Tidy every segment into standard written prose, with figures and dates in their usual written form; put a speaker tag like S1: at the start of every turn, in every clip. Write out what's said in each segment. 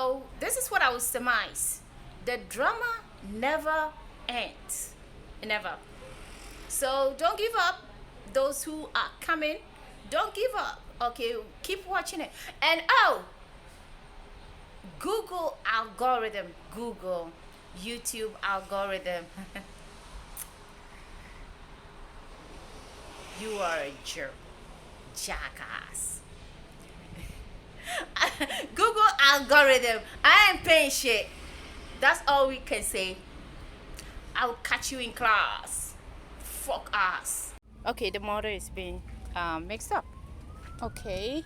S1: So this is what I would surmise. The drama never ends. Never. So don't give up. Those who are coming, don't give up. Okay, keep watching it. And Google algorithm. Google YouTube algorithm. You are a jerk. Jackass. Google algorithm. I ain't paying shit. That's all we can say. I'll catch you in class. Fuck us. Okay, the motor is being mixed up. Okay.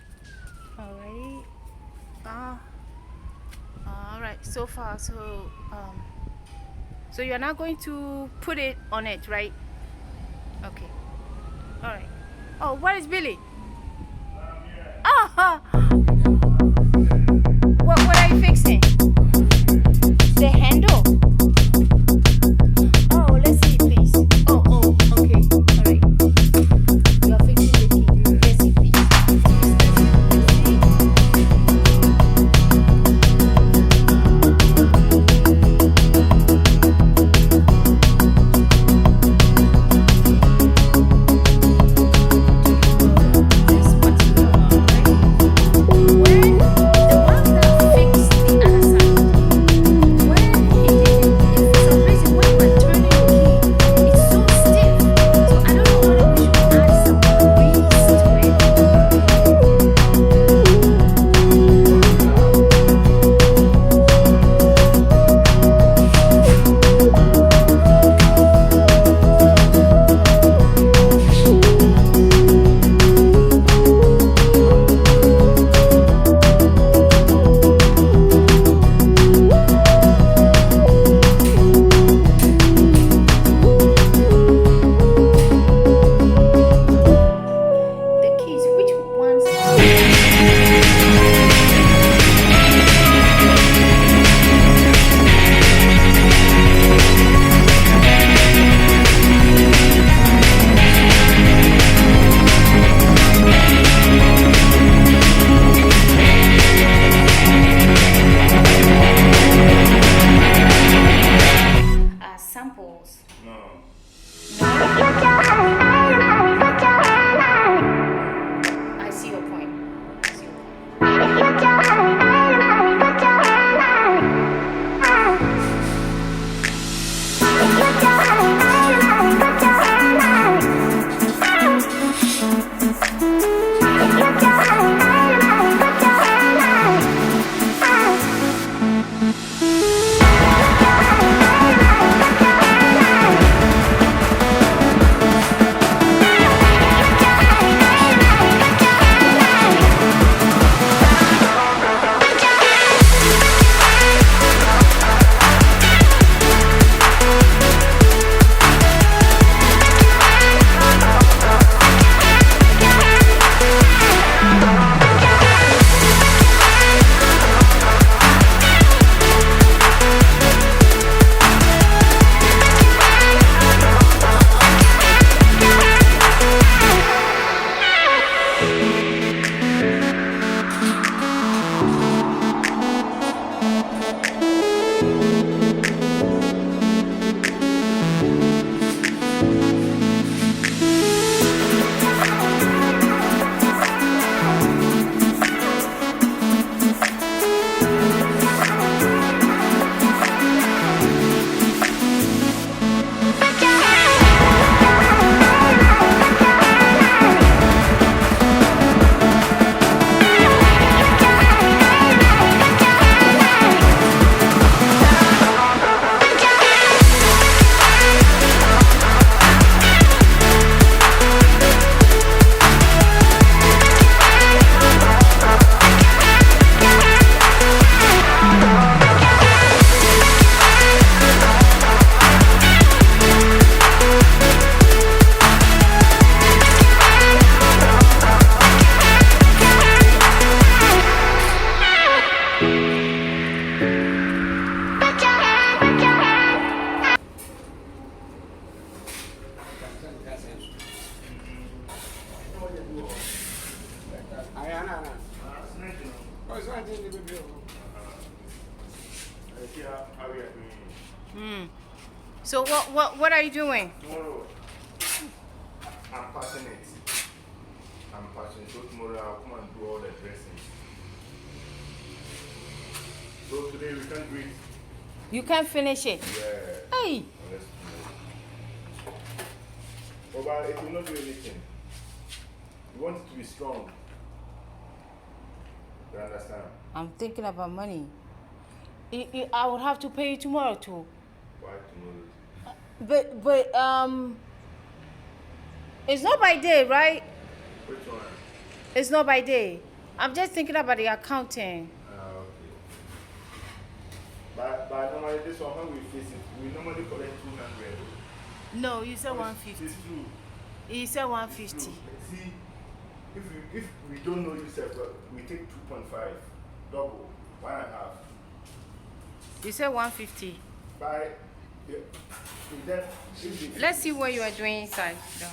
S1: Alright. Alright, so far, so you're not going to put it on it, right? Okay. Alright. Oh, where is Billy? What are you fixing? The handle. Oh, let's see, please. Oh, okay. Alright. You're fixing the key. Let's see, please.
S2: see how we are doing.
S1: So what are you doing?
S2: Tomorrow, I'm passing it. I'm passing. So tomorrow I'll come and do all the dressing. So today we can't do it.
S1: You can't finish it.
S2: Yeah.
S1: Hey.
S2: Unless tomorrow. Oh, but it will not do anything. You want it to be strong. You understand?
S1: I'm thinking about money. I would have to pay you tomorrow too.
S2: Why tomorrow?
S1: But it's not by day, right?
S2: Which one?
S1: It's not by day. I'm just thinking about the accounting.
S2: Okay. But normally this one, when we face it, we normally collect 200.
S1: No, you said 150.
S2: It's true.
S1: You said 150.
S2: It's true. See, if we don't know yourself, we take 2.5, double, 1.5.
S1: You said 150.
S2: By
S1: Let's see what you are doing inside. No.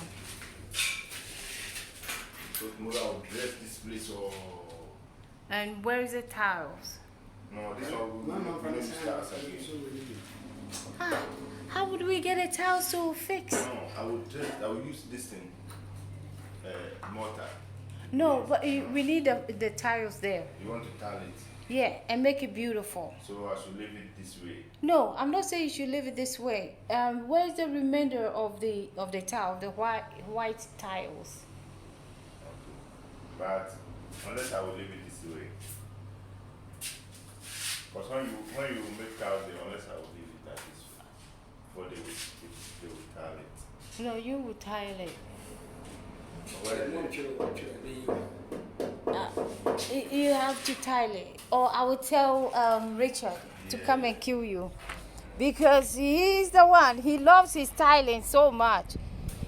S2: So tomorrow I'll dress this place or.
S1: And where is the tiles?
S2: No, this one we don't use tiles again.
S1: How would we get a tile so fixed?
S2: No, I will use this thing, mortar.
S1: No, but we need the tiles there.
S2: You want to tile it?
S1: Yeah, and make it beautiful.
S2: So I should leave it this way.
S1: No, I'm not saying you should leave it this way. Where's the remainder of the tile, the white tiles?
S2: Okay. But unless I will leave it this way. Because when you make tiles there, unless I will leave it like this way, before they will tile it.
S1: No, you will tile it. You have to tile it, or I will tell Richard to come and kill you, because he's the one. He loves his tiling so much,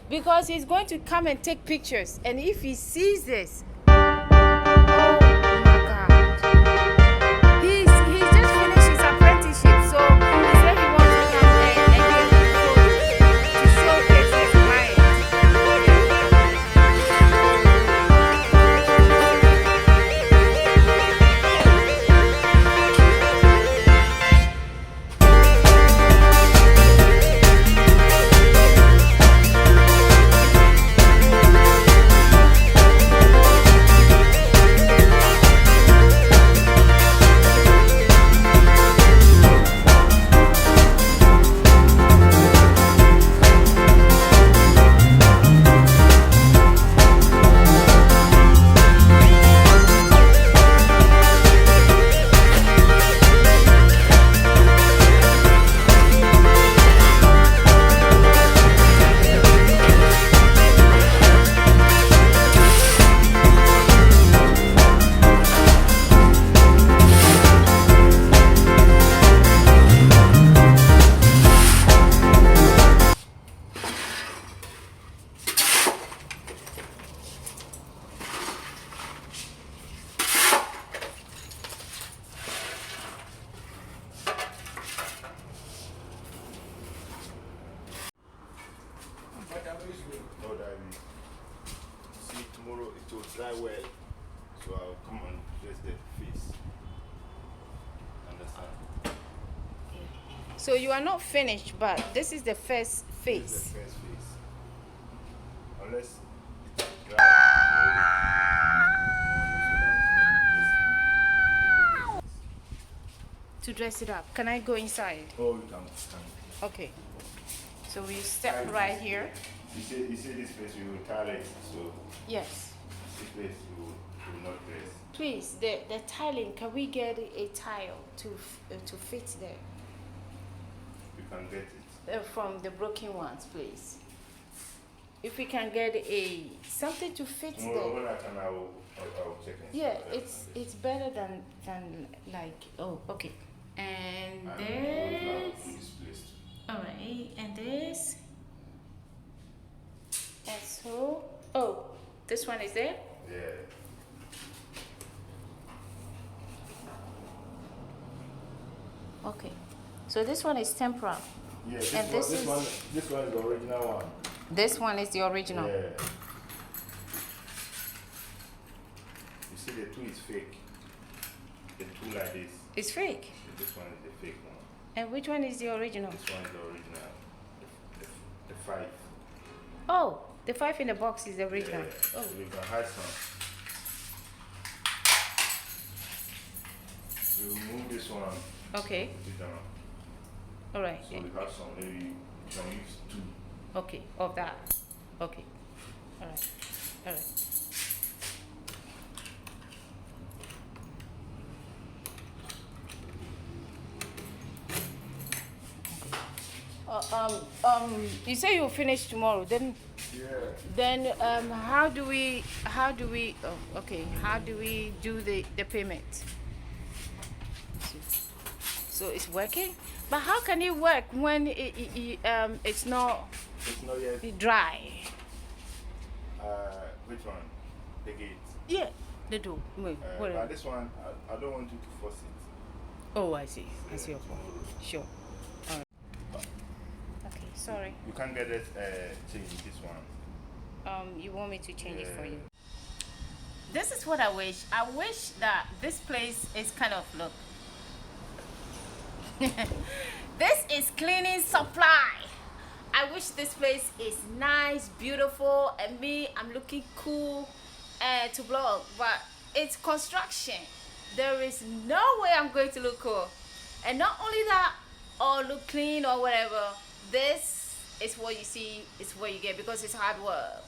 S1: because he's going to come and take pictures, and if he sees this, oh my God, he just finished his apprenticeship, so he said he wants to come and get photos to showcase his client.
S2: No, that see, tomorrow it will dry well, so I'll come and dress the face. Understand?
S1: So you are not finished, but this is the first face.
S2: This is the first face. Unless it's dry.
S1: To dress it up. Can I go inside?
S2: Oh, you can.
S1: Okay. So we step right here.
S2: You see this place, you will tile it, so
S1: Yes.
S2: this place you will not dress.
S1: Please, the tiling, can we get a tile to fit there?
S2: You can get it.
S1: From the broken ones, please. If we can get something to fit
S2: Tomorrow
S1: there.
S2: when I can, I will check and see
S1: Yeah,
S2: what I can do.
S1: it's better than like, oh, okay. And
S2: And
S1: this.
S2: to this place too.
S1: All right, and this. And so, oh, this one is there?
S2: Yeah.
S1: Okay. So this one is temporal.
S2: Yeah,
S1: And this is-
S2: one is the original one.
S1: This one is the original.
S2: Yeah. You see the two is fake. The two like this.
S1: It's fake.
S2: This one is the fake one.
S1: And which one is the original?
S2: This one is the original. The 5.
S1: Oh, the 5 in the box is the original.
S2: Yeah.
S1: Oh.
S2: So we can hide some. We remove this one.
S1: Okay.
S2: Put it down.
S1: All right.
S2: So we have some. Maybe you can use 2.
S1: Okay, of that. Okay. All right. All right. You say you'll finish tomorrow. Then how do we do the payment? So it's working, but how can it work when it's not
S2: yet
S1: dry?
S2: Which one? The gate.
S1: Yeah, the door.
S2: But this one, I don't want you to force it.
S1: Oh, I see. I see your point. Sure. All right. Okay, sorry.
S2: You can't get it change this one.
S1: You want me to change it for you? This is what I wish. I wish that this place is kind of, look. This is cleaning supply. I wish this place is nice, beautiful, and me, I'm looking cool to vlog, but it's construction. There is no way I'm going to look cool. And not only that, or look clean or whatever, this is what you see, it's what you get, because it's hard work.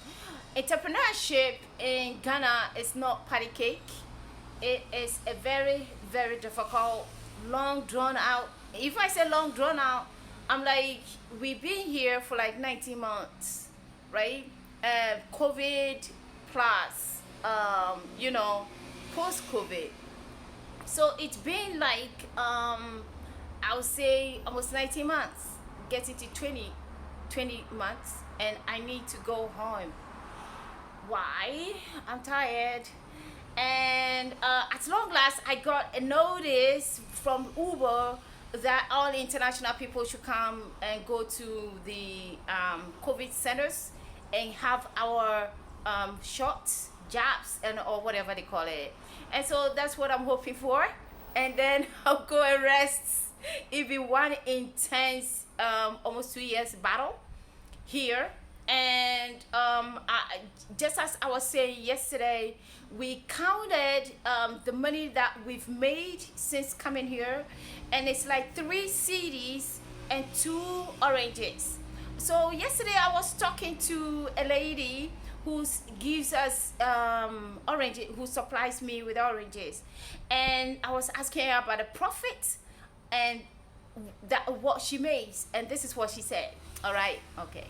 S1: Entrepreneurship in Ghana is not patty cake. It is a very, very difficult, long drawn out. If I say long drawn out, I'm like, we've been here for like 19 months, right? COVID plus, you know, post-COVID. So it's been like, I would say almost 19 months, getting to 20 months, and I need to go home. Why? I'm tired. And at long last, I got a notice from Uber that all international people should come and go to the COVID centers and have our shots, jabs, and or whatever they call it. And so that's what I'm hoping for. And then I'll go and rest. It'll be one intense, almost 2 years battle here. And just as I was saying yesterday, we counted the money that we've made since coming here, and it's like 3 CDs and 2 oranges. So yesterday I was talking to a lady who gives us oranges, who supplies me with oranges, and I was asking her about the profit and what she makes, and this is what she said. All right, okay.